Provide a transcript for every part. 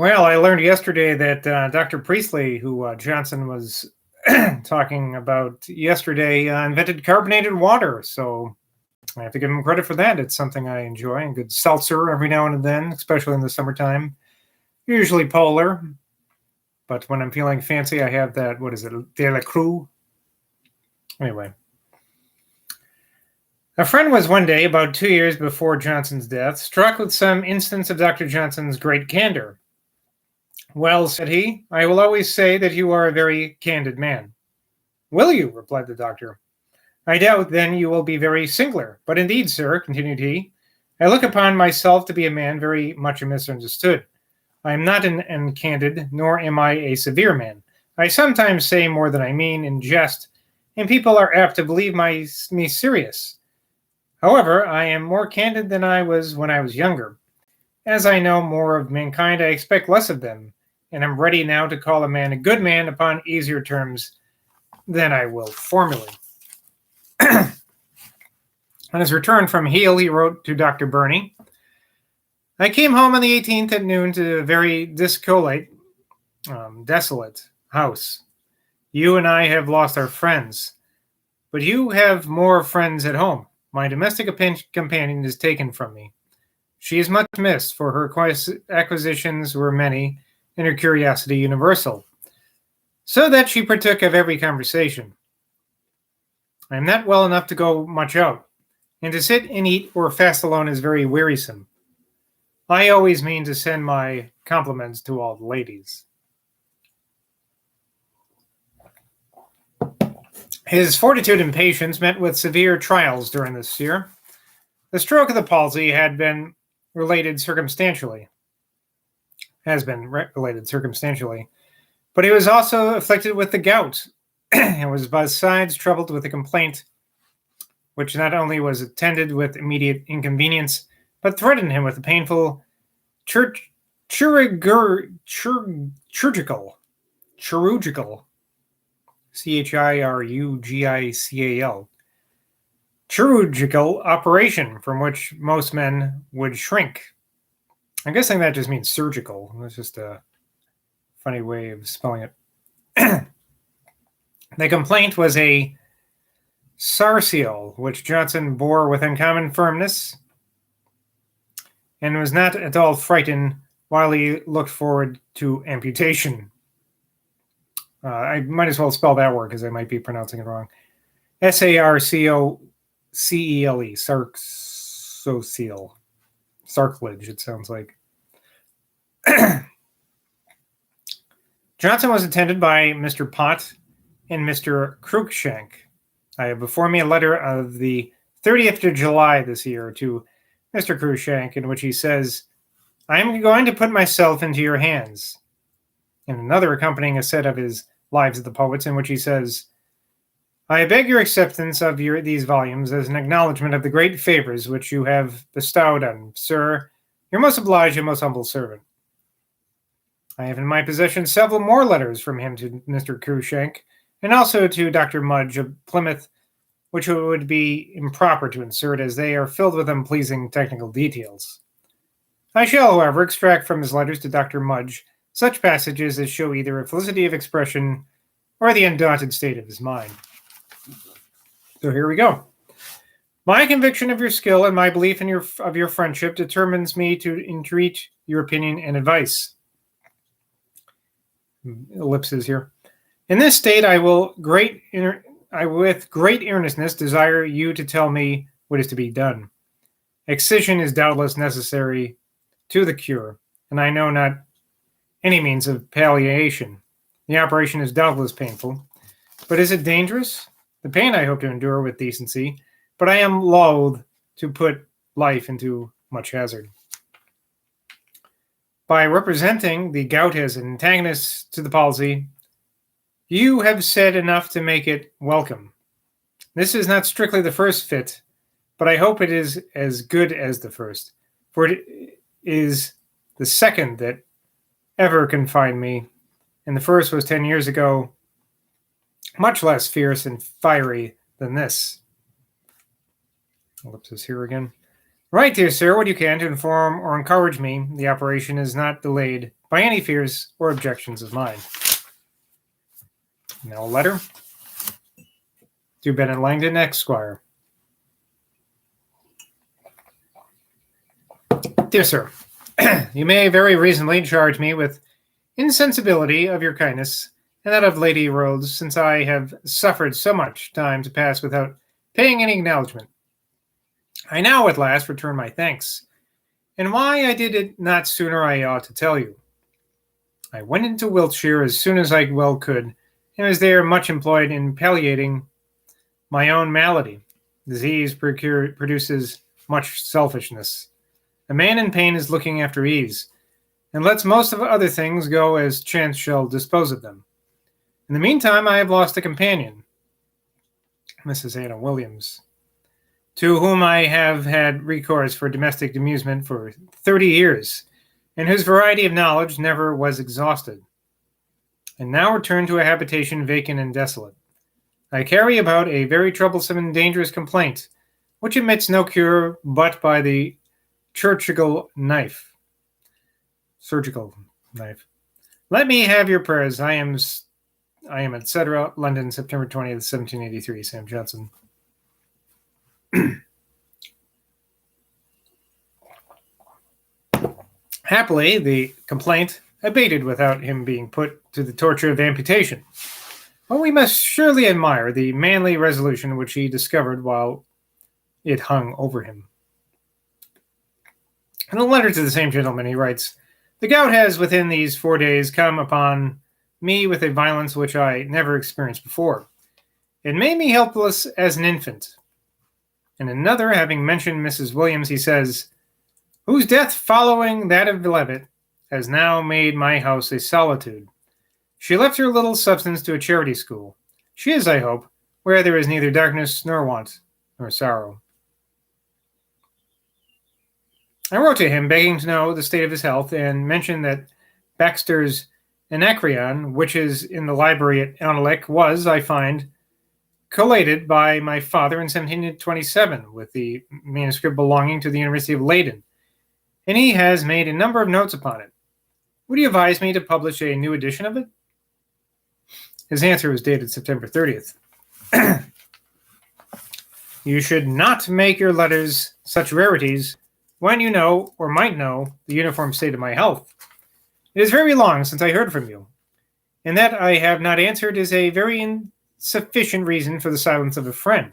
Well, I learned yesterday that Dr. Priestley, who Johnson was talking about yesterday, invented carbonated water. So I have to give him credit for that. It's something I enjoy. And good seltzer every now and then, especially in the summertime. Usually polar. But when I'm feeling fancy, I have that, what is it, De La Crue? Anyway. A friend was one day, about 2 years before Johnson's death, struck with some instance of Dr. Johnson's great candor. Well, said he, I will always say that you are a very candid man. Will you? Replied the doctor. I doubt, then, you will be very singular. But indeed, sir, continued he, I look upon myself to be a man very much misunderstood. I am not an uncandid, nor am I a severe man. I sometimes say more than I mean in jest, and people are apt to believe me serious. However, I am more candid than I was when I was younger. As I know more of mankind, I expect less of them, and am ready now to call a man a good man upon easier terms than I will formerly. On his return from Heal, he wrote to Dr. Burney, I came home on the 18th at noon to a very desolate house. You and I have lost our friends, but you have more friends at home. My domestic companion is taken from me. She is much missed, for her acquisitions were many, and her curiosity universal, so that she partook of every conversation. I am not well enough to go much out, and to sit and eat or fast alone is very wearisome. I always mean to send my compliments to all the ladies. His fortitude and patience met with severe trials during this year. The stroke of the palsy has been related circumstantially, but he was also afflicted with the gout, and was besides troubled with a complaint which not only was attended with immediate inconvenience, but threatened him with a painful chirurgical, chirurgical operation from which most men would shrink. I'm guessing that just means surgical. That's just a funny way of spelling it. The complaint was a sarsial, which Johnson bore with uncommon firmness, and was not at all frightened while he looked forward to amputation. I might as well spell that word because I might be pronouncing it wrong. Sarcocele, sarcocele, sarclage, it sounds like. Johnson was attended by Mr. Pott and Mr. Cruikshank. I have before me a letter of the 30th of July this year to Mr. Cruikshank, in which he says, I am going to put myself into your hands. And another accompanying a set of his Lives of the Poets, in which he says, I beg your acceptance of these volumes as an acknowledgement of the great favors which you have bestowed on, sir, your most obliged and most humble servant. I have in my possession several more letters from him to Mr. Cruikshank, and also to Dr. Mudge of Plymouth, which it would be improper to insert, as they are filled with unpleasing technical details. I shall, however, extract from his letters to Dr. Mudge such passages as show either a felicity of expression or the undaunted state of his mind. So here we go. My conviction of your skill and my belief in your friendship determines me to entreat your opinion and advice. Ellipses here. In this state, I with great earnestness desire you to tell me what is to be done. Excision is doubtless necessary to the cure, and I know not any means of palliation. The operation is doubtless painful, but is it dangerous? The pain I hope to endure with decency, but I am loath to put life into much hazard. By representing the gout as an antagonist to the palsy, you have said enough to make it welcome. This is not strictly the first fit, but I hope it is as good as the first, for it is the second that ever confined me, and the first was 10 years ago, much less fierce and fiery than this. Ellipsis here again. Write, dear sir, what you can to inform or encourage me. The operation is not delayed by any fears or objections of mine. Now a letter to Bennett Langdon, Esquire. Dear sir, you may very reasonably charge me with insensibility of your kindness and that of Lady Rhodes, since I have suffered so much time to pass without paying any acknowledgment. I now at last return my thanks, and why I did it not sooner I ought to tell you. I went into Wiltshire as soon as I well could, and was there much employed in palliating my own malady. Disease produces much selfishness. A man in pain is looking after ease, and lets most of other things go as chance shall dispose of them. In the meantime, I have lost a companion, Mrs. Anna Williams, to whom I have had recourse for domestic amusement for 30 years, and whose variety of knowledge never was exhausted, and now return to a habitation vacant and desolate. I carry about a very troublesome and dangerous complaint, which admits no cure but by the surgical knife. Let me have your prayers. I am, etc. London, September 20th, 1783. Sam Johnson. Happily, the complaint abated without him being put to the torture of amputation. But we must surely admire the manly resolution which he discovered while it hung over him. In a letter to the same gentleman, he writes, "The gout has within these 4 days come upon me with a violence which I never experienced before. It made me helpless as an infant." And another, having mentioned Mrs. Williams, he says, "Whose death following that of Levitt has now made my house a solitude. She left her little substance to a charity school. She is, I hope, where there is neither darkness nor want nor sorrow." I wrote to him begging to know the state of his health and mentioned that Baxter's Anacreon, which is in the library at Alnwick, was, I find, collated by my father in 1727 with the manuscript belonging to the University of Leyden, and he has made a number of notes upon it. Would you advise me to publish a new edition of it? His answer was dated September 30th. You should not make your letters such rarities when you know, or might know, the uniform state of my health. It is very long since I heard from you, and that I have not answered is a very insufficient reason for the silence of a friend.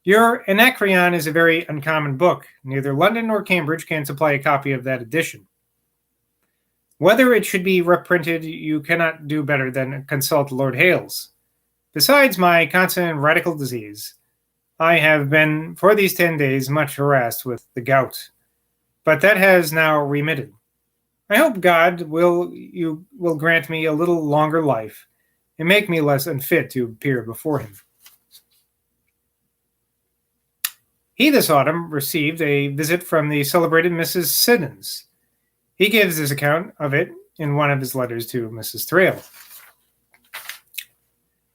Your Anacreon is a very uncommon book. Neither London nor Cambridge can supply a copy of that edition. Whether it should be reprinted, you cannot do better than consult Lord Hales. Besides my constant radical disease, I have been, for these 10 days, much harassed with the gout, but that has now remitted. I hope God will grant me a little longer life and make me less unfit to appear before him. He this autumn received a visit from the celebrated Mrs. Siddons. He gives his account of it in one of his letters to Mrs. Thrale.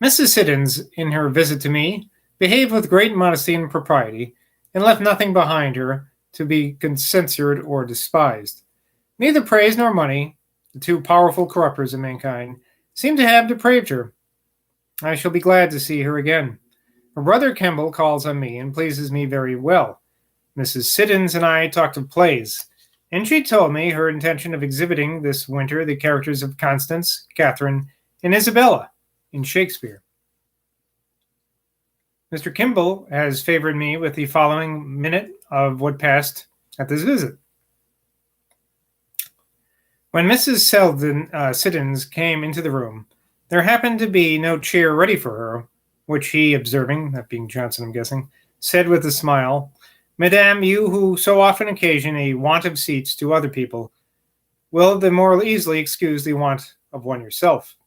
Mrs. Siddons, in her visit to me, behaved with great modesty and propriety, and left nothing behind her to be censured or despised. Neither praise nor money, the two powerful corrupters of mankind, seem to have depraved her. I shall be glad to see her again. Her brother Kemble calls on me and pleases me very well. Mrs. Siddons and I talked of plays, and she told me her intention of exhibiting this winter the characters of Constance, Catherine, and Isabella in Shakespeare. Mr. Kimball has favored me with the following minute of what passed at this visit. When Mrs. Siddons came into the room, there happened to be no chair ready for her, which he, observing, that being Johnson, I'm guessing, said with a smile, "Madame, you who so often occasion a want of seats to other people, will the more easily excuse the want of one yourself."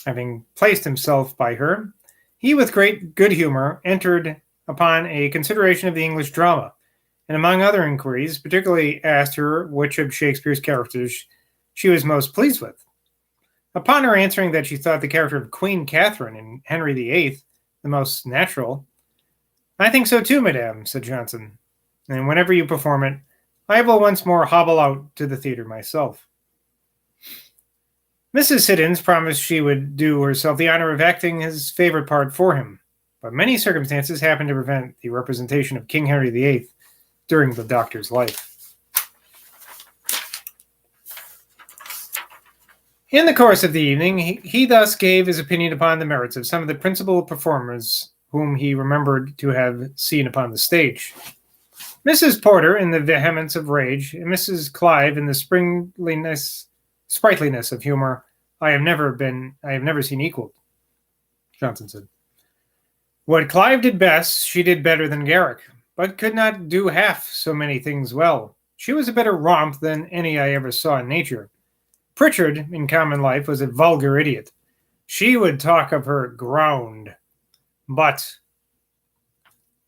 Having placed himself by her, he, with great good humor, entered upon a consideration of the English drama, and among other inquiries, particularly asked her which of Shakespeare's characters she was most pleased with. Upon her answering that she thought the character of Queen Catherine in Henry VIII the most natural, "I think so too, madame," said Johnson, "and whenever you perform it, I will once more hobble out to the theater myself. Mrs. Siddons promised she would do herself the honor of acting his favorite part for him, but many circumstances happened to prevent the representation of King Henry VIII during the doctor's life. In the course of the evening, he thus gave his opinion upon the merits of some of the principal performers whom he remembered to have seen upon the stage. Mrs. Porter in the vehemence of rage, and Mrs. Clive in the sprightliness of humor, I have never seen equaled. Johnson said, "What Clive did best, she did better than Garrick, but could not do half so many things well. She was a better romp than any I ever saw in nature. Pritchard, in common life, was a vulgar idiot. She would talk of her ground, but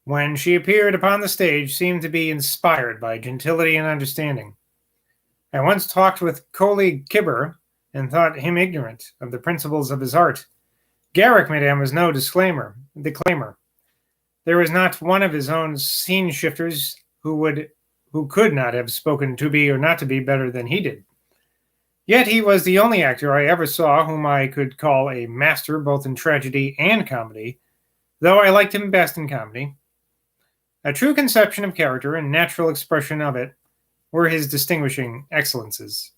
when she appeared upon the stage, seemed to be inspired by gentility and understanding. I once talked with Coley Kibber, and thought him ignorant of the principles of his art. Garrick, madame, was no declaimer. There was not one of his own scene shifters who could not have spoken to be or not to be better than he did. Yet he was the only actor I ever saw whom I could call a master both in tragedy and comedy, though I liked him best in comedy. A true conception of character and natural expression of it were his distinguishing excellencies.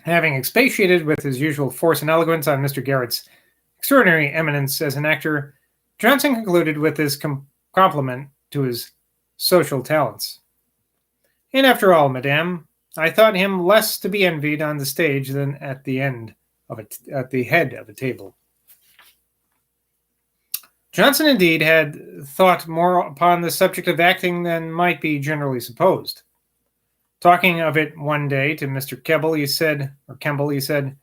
Having expatiated with his usual force and eloquence on Mr. Garrett's extraordinary eminence as an actor, Johnson concluded with this compliment to his social talents. And after all, madame, I thought him less to be envied on the stage than at the head of a table. Johnson, indeed, had thought more upon the subject of acting than might be generally supposed. Talking of it one day to Mr. Kemble, he said,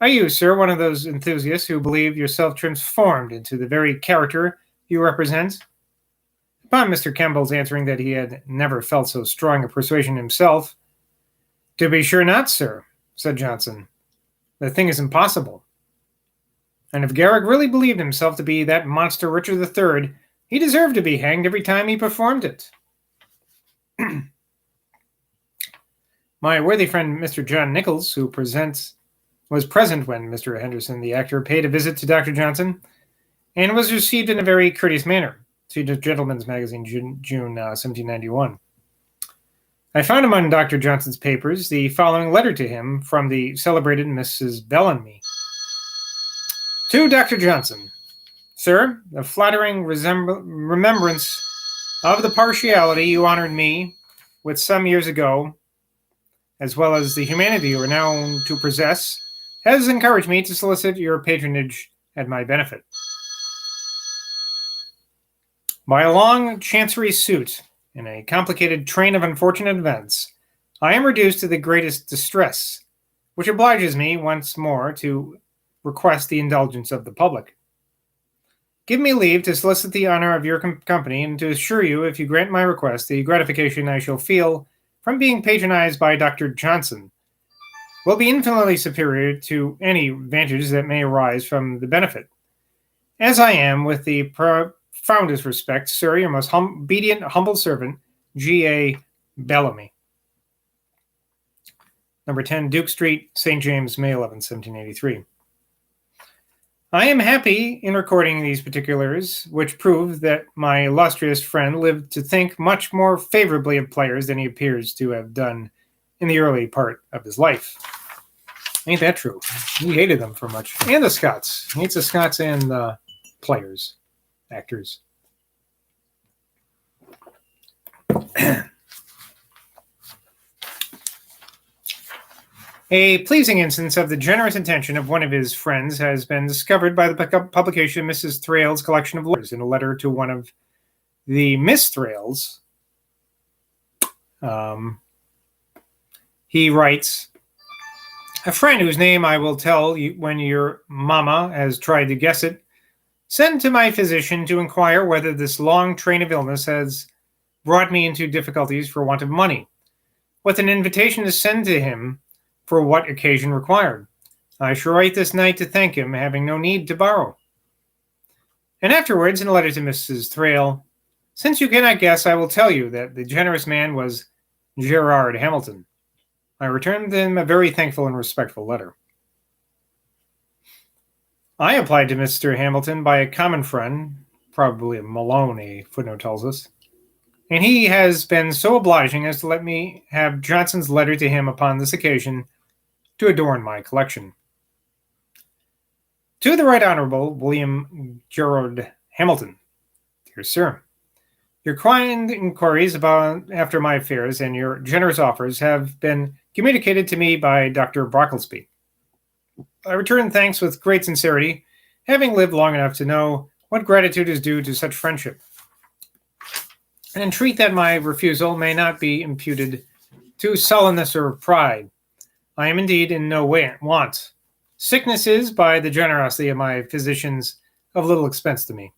"Are you, sir, one of those enthusiasts who believe yourself transformed into the very character you represent?" Upon Mr. Kemble's answering that he had never felt so strong a persuasion himself, "To be sure not, sir," said Johnson. "The thing is impossible. And if Garrick really believed himself to be that monster Richard III, he deserved to be hanged every time he performed it." My worthy friend Mr. John Nichols, who was present when Mr. Henderson, the actor, paid a visit to Dr. Johnson, and was received in a very courteous manner. See the Gentleman's Magazine, June 1791. I found among Dr. Johnson's papers the following letter to him from the celebrated Mrs. Bellamy. To Dr. Johnson, "Sir, a flattering remembrance of the partiality you honored me with some years ago, as well as the humanity you are now to possess, has encouraged me to solicit your patronage at my benefit. By a long chancery suit and a complicated train of unfortunate events, I am reduced to the greatest distress, which obliges me once more to request the indulgence of the public. Give me leave to solicit the honor of your company, and to assure you, if you grant my request, the gratification I shall feel from being patronized by Dr. Johnson will be infinitely superior to any advantage that may arise from the benefit. As I am, with the profoundest respect, sir, your most obedient, humble servant, G.A. Bellamy." Number 10, Duke Street, St. James, May 11, 1783. I am happy in recording these particulars, which prove that my illustrious friend lived to think much more favorably of players than he appears to have done in the early part of his life. Ain't that true? He hated them for much. And the Scots. He hates the Scots and the players, actors. A pleasing instance of the generous intention of one of his friends has been discovered by the publication of Mrs. Thrale's collection of letters. In a letter to one of the Miss Thrales, he writes, "A friend whose name I will tell you when your mamma has tried to guess it, sent to my physician to inquire whether this long train of illness has brought me into difficulties for want of money, with an invitation to send to him for what occasion required. I shall write this night to thank him, having no need to borrow." And afterwards, in a letter to Mrs. Thrale, Since you cannot guess, I will tell you that the generous man was Gerard Hamilton. I returned him a very thankful and respectful letter. I applied to Mr. Hamilton by a common friend, probably a Malone, a footnote tells us, and he has been so obliging as to let me have Johnson's letter to him upon this occasion to adorn my collection. To the Right Honorable William Gerard Hamilton, dear sir, your kind inquiries after my affairs and your generous offers have been communicated to me by Dr. Brocklesby. I return thanks with great sincerity, having lived long enough to know what gratitude is due to such friendship, and entreat that my refusal may not be imputed to sullenness or pride. I am indeed in no way want. Sickness is, by the generosity of my physicians, of little expense to me.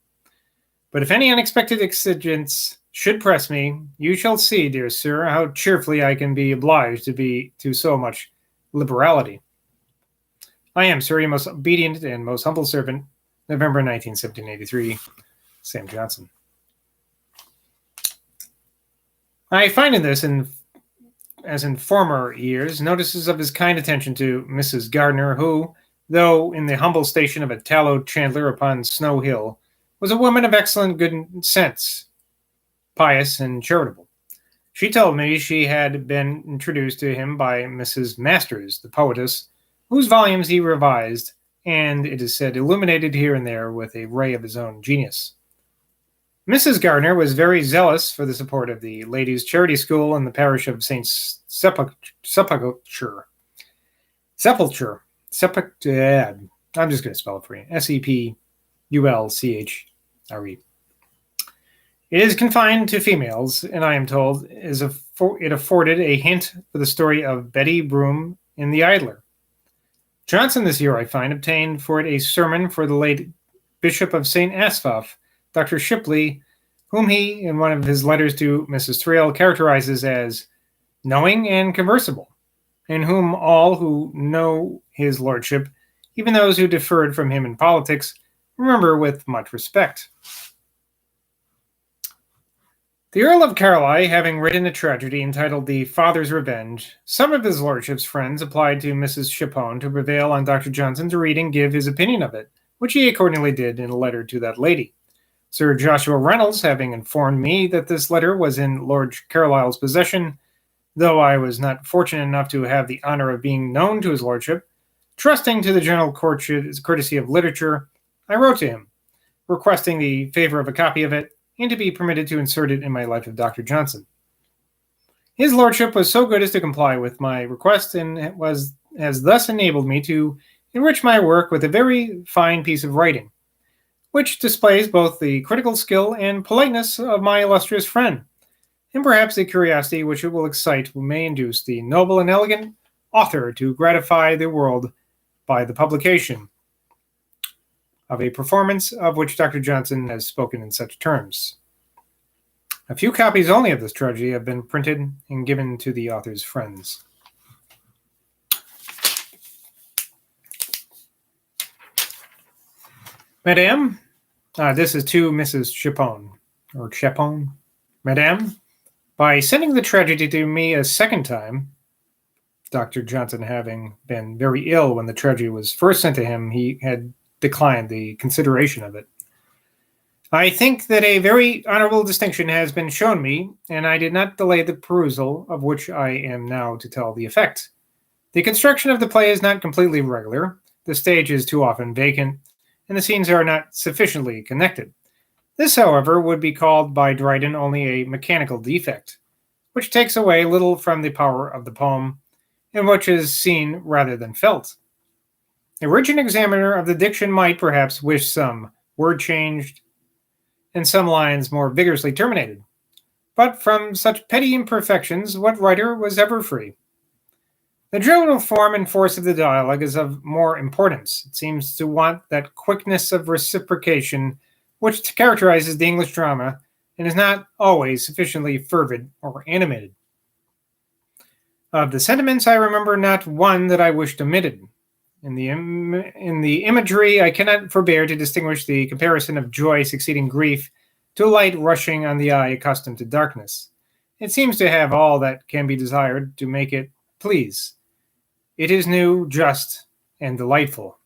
But if any unexpected exigence should press me, you shall see, dear sir, how cheerfully I can be obliged to so much liberality. I am, sir, your most obedient and most humble servant, November 19, 1783, Sam Johnson. I find in this, as in former years, notices of his kind attention to Mrs. Gardiner, who, though in the humble station of a tallow chandler upon Snow Hill, was a woman of excellent good sense, pious and charitable. She told me she had been introduced to him by Mrs. Masters, the poetess, whose volumes he revised, and, it is said, illuminated here and there with a ray of his own genius. Mrs. Gardiner was very zealous for the support of the Ladies' Charity School in the parish of St. Sepulchre. I'm just going to spell it for you. Sepulchre. It is confined to females, and I am told it afforded a hint for the story of Betty Broom in The Idler. Johnson this year, I find, obtained for it a sermon for the late Bishop of St. Asaph, Dr. Shipley, whom he, in one of his letters to Mrs. Thrale, characterizes as knowing and conversable, and whom all who know his lordship, even those who differed from him in politics, remember with much respect. The Earl of Carlisle, having written a tragedy entitled The Father's Revenge, some of his lordship's friends applied to Mrs. Chapone to prevail on Dr. Johnson to read and give his opinion of it, which he accordingly did in a letter to that lady. Sir Joshua Reynolds, having informed me that this letter was in Lord Carlisle's possession, though I was not fortunate enough to have the honor of being known to his lordship, trusting to the general courtesy of literature, I wrote to him, requesting the favor of a copy of it, and to be permitted to insert it in my Life of Dr. Johnson. His lordship was so good as to comply with my request, and has thus enabled me to enrich my work with a very fine piece of writing, which displays both the critical skill and politeness of my illustrious friend, and perhaps the curiosity which it will excite may induce the noble and elegant author to gratify the world by the publication of a performance of which Dr. Johnson has spoken in such terms. A few copies only of this tragedy have been printed and given to the author's friends. Madame, this is to Mrs. Chapone, or Chapone. Madame, by sending the tragedy to me a second time, Dr. Johnson having been very ill when the tragedy was first sent to him, he had declined the consideration of it. I think that a very honorable distinction has been shown me, and I did not delay the perusal of which I am now to tell the effect. The construction of the play is not completely regular, the stage is too often vacant, and the scenes are not sufficiently connected. This, however, would be called by Dryden only a mechanical defect, which takes away little from the power of the poem, and which is seen rather than felt. A rigid examiner of the diction might perhaps wish some word changed and some lines more vigorously terminated. But from such petty imperfections, what writer was ever free? The general form and force of the dialogue is of more importance. It seems to want that quickness of reciprocation which characterizes the English drama and is not always sufficiently fervid or animated. Of the sentiments, I remember not one that I wished omitted. In the imagery, I cannot forbear to distinguish the comparison of joy succeeding grief to light rushing on the eye accustomed to darkness. It seems to have all that can be desired to make it please. It is new, just, and delightful.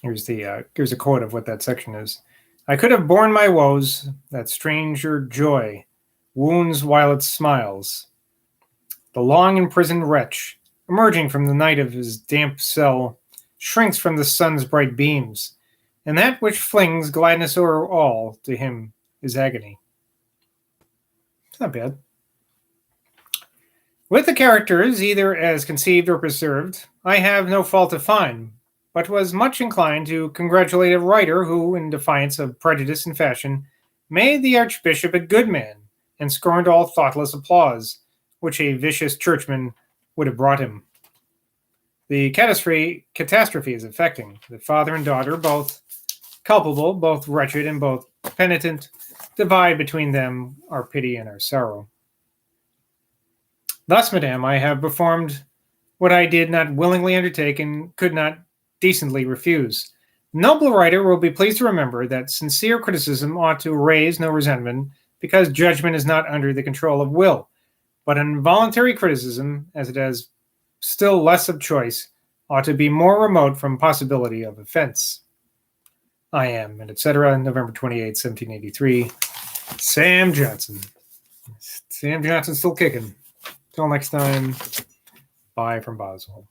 Here's a quote of what that section is. I could have borne my woes, that stranger joy, wounds while it smiles. The long imprisoned wretch, emerging from the night of his damp cell, shrinks from the sun's bright beams, and that which flings gladness o'er all to him is agony. It's not bad. With the characters, either as conceived or preserved, I have no fault to find, but was much inclined to congratulate a writer who, in defiance of prejudice and fashion, made the Archbishop a good man, and scorned all thoughtless applause, which a vicious churchman would have brought him. The catastrophe is affecting. The father and daughter, both culpable, both wretched, and both penitent, divide between them our pity and our sorrow. Thus, madame, I have performed what I did not willingly undertake and could not decently refuse. The noble writer will be pleased to remember that sincere criticism ought to raise no resentment because judgment is not under the control of will, but involuntary criticism, as it has still less of choice, ought to be more remote from possibility of offense. I am, and etc., November 28, 1783. Sam Johnson. Sam Johnson's still kicking. Till next time, bye from Boswell.